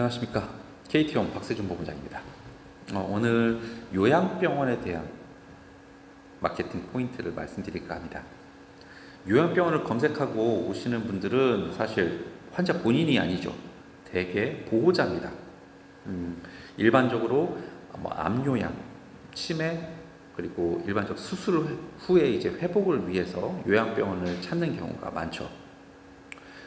안녕하십니까. KT원 박세준 본부장입니다. 오늘 요양병원에 대한 마케팅 포인트를 말씀드릴까 합니다. 요양병원을 검색하고 오시는 분들은 사실 환자 본인이 아니죠. 대개 보호자입니다. 일반적으로 암요양, 치매, 그리고 일반적 수술 후에 이제 회복을 위해서 요양병원을 찾는 경우가 많죠.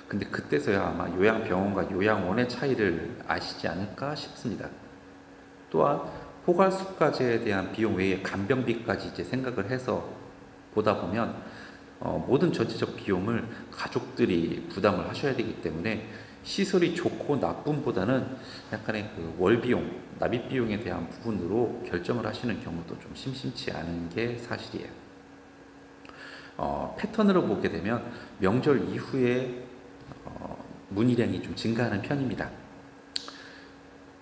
근데 그때서야 아마 요양병원과 요양원의 차이를 아시지 않을까 싶습니다. 또한 포괄수가제에 대한 비용 외에 간병비까지 이제 생각을 해서 보다 보면 모든 전체적 비용을 가족들이 부담을 하셔야 되기 때문에 시설이 좋고 나쁨보다는 약간의 그 월비용, 납입비용에 대한 부분으로 결정을 하시는 경우도 좀 심심치 않은 게 사실이에요. 패턴으로 보게 되면 명절 이후에 문의량이 좀 증가하는 편입니다.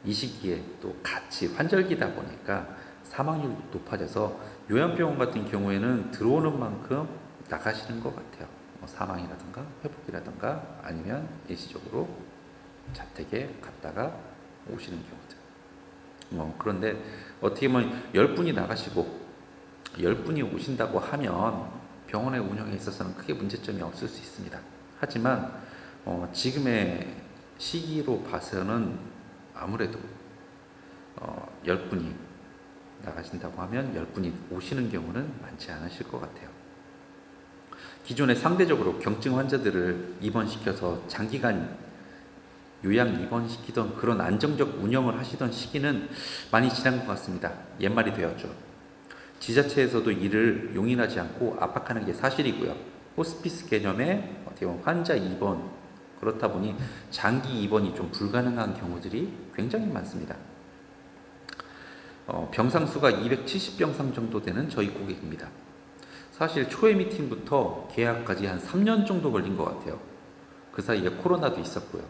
이 시기에 또 같이 환절기다 보니까 사망률도 높아져서 요양병원 같은 경우에는 들어오는 만큼 나가시는 것 같아요. 사망이라든가 회복이라든가 아니면 일시적으로 자택에 갔다가 오시는 경우들. 그런데 어떻게 보면 10분이 나가시고 10분이 오신다고 하면 병원의 운영에 있어서는 크게 문제점이 없을 수 있습니다. 하지만 지금의 시기로 봐서는 아무래도 10분이 나가신다고 하면 10분이 오시는 경우는 많지 않으실 것 같아요. 기존에 상대적으로 경증 환자들을 입원시켜서 장기간 요양 입원시키던 그런 안정적 운영을 하시던 시기는 많이 지난 것 같습니다. 옛말이 되었죠. 지자체에서도 이를 용인하지 않고 압박하는 게 사실이고요. 호스피스 개념의 어떻게 보면 환자 입원, 그렇다 보니 장기 입원이 좀 불가능한 경우들이 굉장히 많습니다. 병상수가 270병상 정도 되는 저희 고객입니다. 사실 초회 미팅부터 계약까지 한 3년 정도 걸린 것 같아요. 그 사이에 코로나도 있었고요.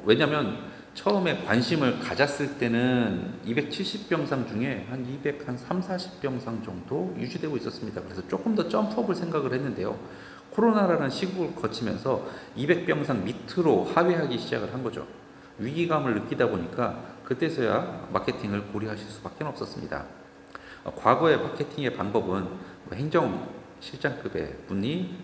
왜냐면 처음에 관심을 가졌을 때는 270병상 중에 한 340병상 정도 유지되고 있었습니다. 그래서 조금 더 점프업을 생각을 했는데요. 코로나라는 시국을 거치면서 200병상 밑으로 하회하기 시작을 한 거죠. 위기감을 느끼다 보니까 그때서야 마케팅을 고려하실 수밖에 없었습니다. 과거의 마케팅의 방법은 행정실장급의 분이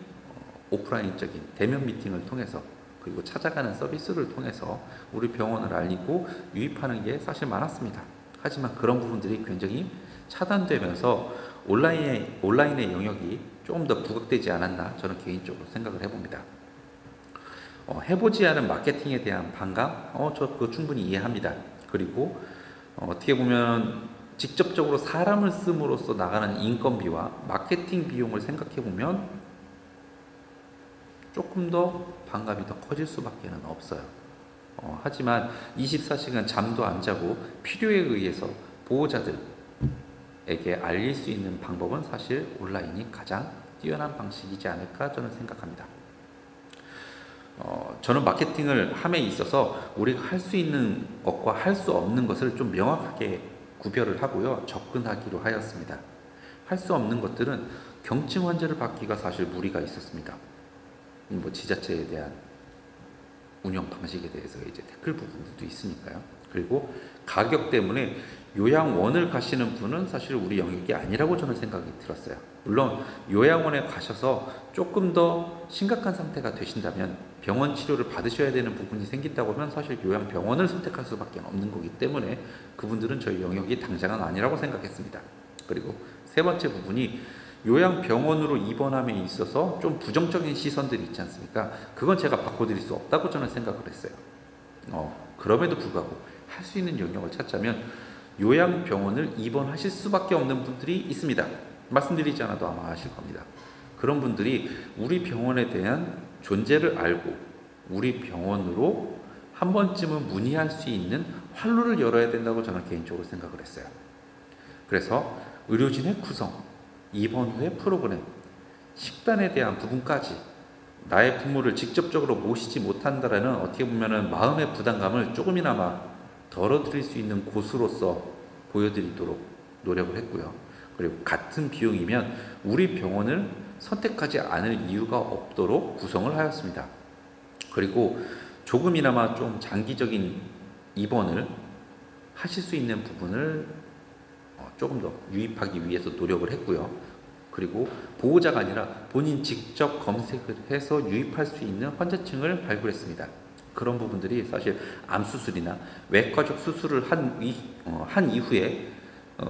오프라인적인 대면 미팅을 통해서 그리고 찾아가는 서비스를 통해서 우리 병원을 알리고 유입하는 게 사실 많았습니다. 하지만 그런 부분들이 굉장히 차단되면서 온라인의 영역이 조금 더 부각되지 않았나 저는 개인적으로 생각을 해봅니다. 해보지 않은 마케팅에 대한 반감, 저 그거 충분히 이해합니다. 그리고 어떻게 보면 직접적으로 사람을 씀으로써 나가는 인건비와 마케팅 비용을 생각해 보면 조금 더 반감이 더 커질 수밖에 없어요. 하지만 24시간 잠도 안 자고 필요에 의해서 보호자들에게 알릴 수 있는 방법은 사실 온라인이 가장 뛰어난 방식이지 않을까 저는 생각합니다. 저는 마케팅을 함에 있어서 우리가 할 수 있는 것과 할 수 없는 것을 좀 명확하게 구별을 하고요. 접근하기로 하였습니다. 할 수 없는 것들은 경증 환자를 받기가 사실 무리가 있었습니다. 지자체에 대한 운영 방식에 대해서 이제 태클 부분들도 있으니까요. 그리고 가격 때문에 요양원을 가시는 분은 사실 우리 영역이 아니라고 저는 생각이 들었어요. 물론 요양원에 가셔서 조금 더 심각한 상태가 되신다면 병원 치료를 받으셔야 되는 부분이 생긴다고 하면 사실 요양병원을 선택할 수밖에 없는 거기 때문에 그분들은 저희 영역이 당장은 아니라고 생각했습니다. 그리고 세 번째 부분이 요양병원으로 입원함에 있어서 좀 부정적인 시선들이 있지 않습니까? 그건 제가 바꿔드릴 수 없다고 저는 생각을 했어요. 그럼에도 불구하고 할 수 있는 영역을 찾자면 요양병원을 입원하실 수밖에 없는 분들이 있습니다. 말씀드리지 않아도 아마 아실 겁니다. 그런 분들이 우리 병원에 대한 존재를 알고 우리 병원으로 한 번쯤은 문의할 수 있는 활로를 열어야 된다고 저는 개인적으로 생각을 했어요. 그래서 의료진의 구성, 입원 후의 프로그램, 식단에 대한 부분까지 나의 부모를 직접적으로 모시지 못한다라는 어떻게 보면은 마음의 부담감을 조금이나마 덜어드릴 수 있는 곳으로서 보여드리도록 노력을 했고요. 그리고 같은 비용이면 우리 병원을 선택하지 않을 이유가 없도록 구성을 하였습니다. 그리고 조금이나마 좀 장기적인 입원을 하실 수 있는 부분을 조금 더 유입하기 위해서 노력을 했고요. 그리고 보호자가 아니라 본인 직접 검색을 해서 유입할 수 있는 환자층을 발굴했습니다. 그런 부분들이 사실 암 수술이나 외과적 수술을 한 이후에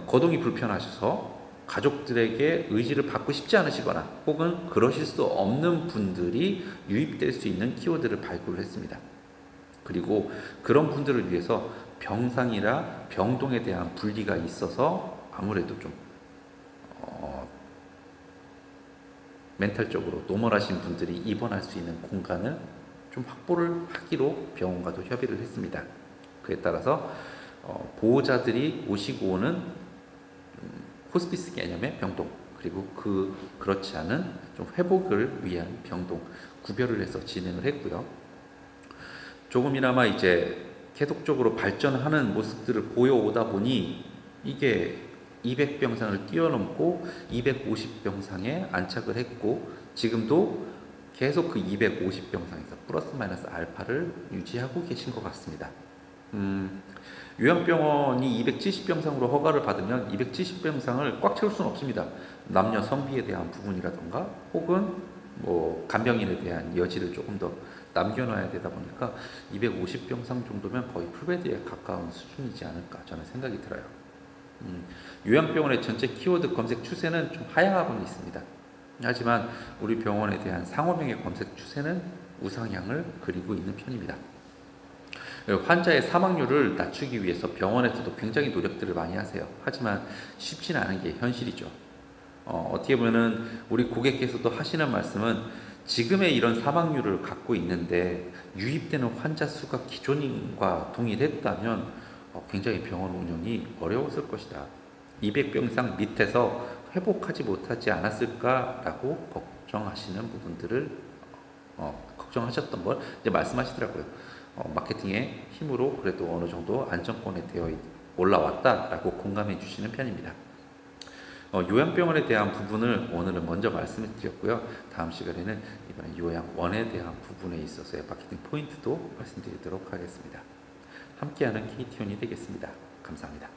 거동이 불편하셔서 가족들에게 의지를 받고 싶지 않으시거나 혹은 그러실 수 없는 분들이 유입될 수 있는 키워드를 발굴했습니다. 그리고 그런 분들을 위해서 병상이나 병동에 대한 분리가 있어서 아무래도 좀 멘탈적으로 노멀하신 분들이 입원할 수 있는 공간을 좀 확보를 하기로 병원과도 협의를 했습니다. 그에 따라서 보호자들이 모시고 오는 호스피스 개념의 병동, 그리고 그렇지 않은 좀 회복을 위한 병동 구별을 해서 진행을 했고요. 조금이나마 이제 계속적으로 발전하는 모습들을 보여오다 보니 이게 200병상을 뛰어넘고 250병상에 안착을 했고, 지금도 계속 그 250병상에서 플러스 마이너스 알파를 유지하고 계신 것 같습니다. 요양병원이 270병상으로 허가를 받으면 270병상을 꽉 채울 수는 없습니다. 남녀 성비에 대한 부분이라던가 혹은 뭐 간병인에 대한 여지를 조금 더 남겨놔야 되다 보니까 250병상 정도면 거의 풀베드에 가까운 수준이지 않을까 저는 생각이 들어요. 요양병원의 전체 키워드 검색 추세는 좀 하향하고는 있습니다. 하지만 우리 병원에 대한 상호명의 검색 추세는 우상향을 그리고 있는 편입니다. 환자의 사망률을 낮추기 위해서 병원에서도 굉장히 노력들을 많이 하세요. 하지만 쉽지는 않은 게 현실이죠. 어떻게 보면은 우리 고객께서도 하시는 말씀은 지금의 이런 사망률을 갖고 있는데 유입되는 환자 수가 기존과 동일했다면 굉장히 병원 운영이 어려웠을 것이다. 200병상 밑에서 회복하지 못하지 않았을까라고 걱정하시는 부분들을 걱정하셨던 걸 이제 말씀하시더라고요. 마케팅의 힘으로 그래도 어느 정도 안정권에 되어 올라왔다라고 공감해 주시는 편입니다. 요양병원에 대한 부분을 오늘은 먼저 말씀을 드렸고요. 다음 시간에는 이번에 요양원에 대한 부분에 있어서의 마케팅 포인트도 말씀드리도록 하겠습니다. 함께하는 KT원이 되겠습니다. 감사합니다.